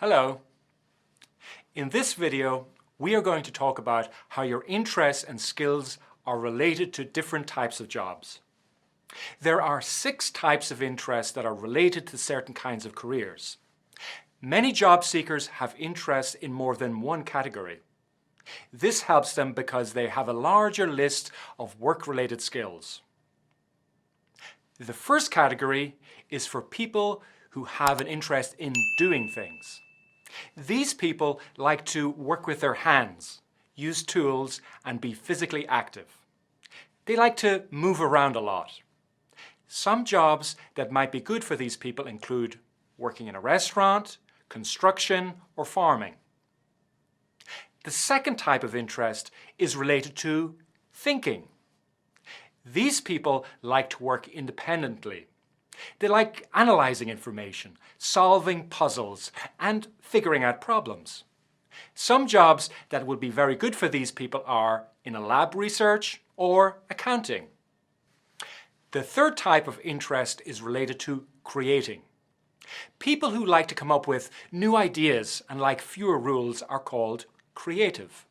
Hello. In this video, we are going to talk about how your interests and skills are related to different types of jobs. There are 6 types of interests that are related to certain kinds of careers. Many job seekers have interests in more than one category. This helps them because they have a larger list of work-related skills. The first category is for people who have an interest in doing things. These people like to work with their hands, use tools, and be physically active. They like to move around a lot. Some jobs that might be good for these people include working in a restaurant, construction, or farming. The second type of interest is related to thinking. These people like to work independently. They like analyzing information, solving puzzles, and figuring out problems. Some jobs that would be very good for these people are in a lab research or accounting. The third type of interest is related to creating. People who like to come up with new ideas and like fewer rules are called creative.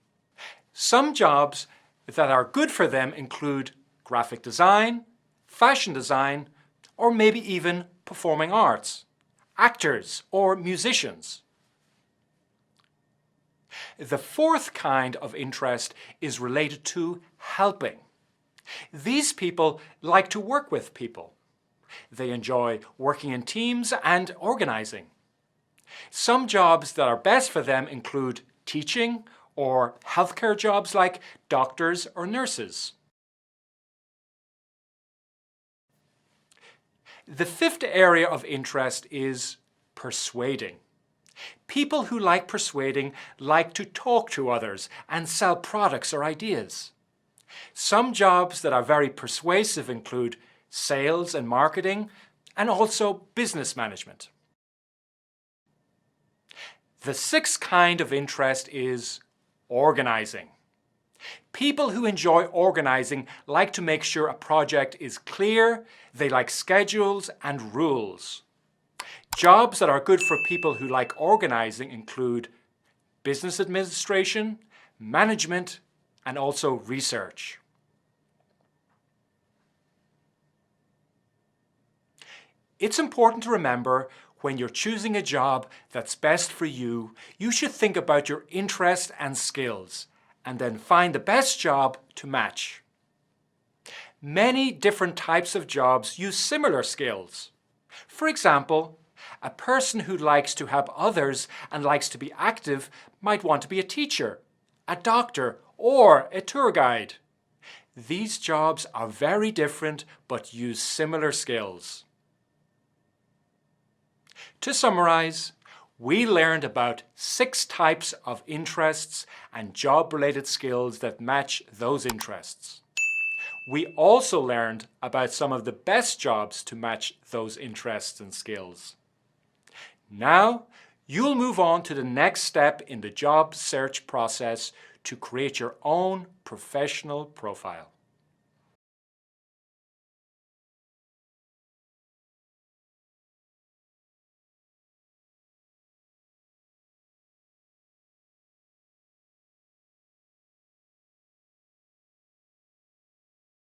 Some jobs that are good for them include graphic design, fashion design, or maybe even performing arts, actors or musicians. The fourth kind of interest is related to helping. These people like to work with people. They enjoy working in teams and organizing. Some jobs that are best for them include teaching or healthcare jobs like doctors or nurses. The fifth area of interest is persuading. People who like persuading like to talk to others and sell products or ideas. Some jobs that are very persuasive include sales and marketing, and also business management. The sixth kind of interest is organizing. People who enjoy organizing like to make sure a project is clear. They like schedules and rules. Jobs that are good for people who like organizing include business administration, management, and also research. It's important to remember when you're choosing a job that's best for you, you should think about your interests and skills, and then find the best job to match. Many different types of jobs use similar skills. For example, a person who likes to help others and likes to be active might want to be a teacher, a doctor, or a tour guide. These jobs are very different but use similar skills. To summarize, we learned about 6 types of interests and job-related skills that match those interests. We also learned about some of the best jobs to match those interests and skills. Now, you'll move on to the next step in the job search process to create your own professional profile.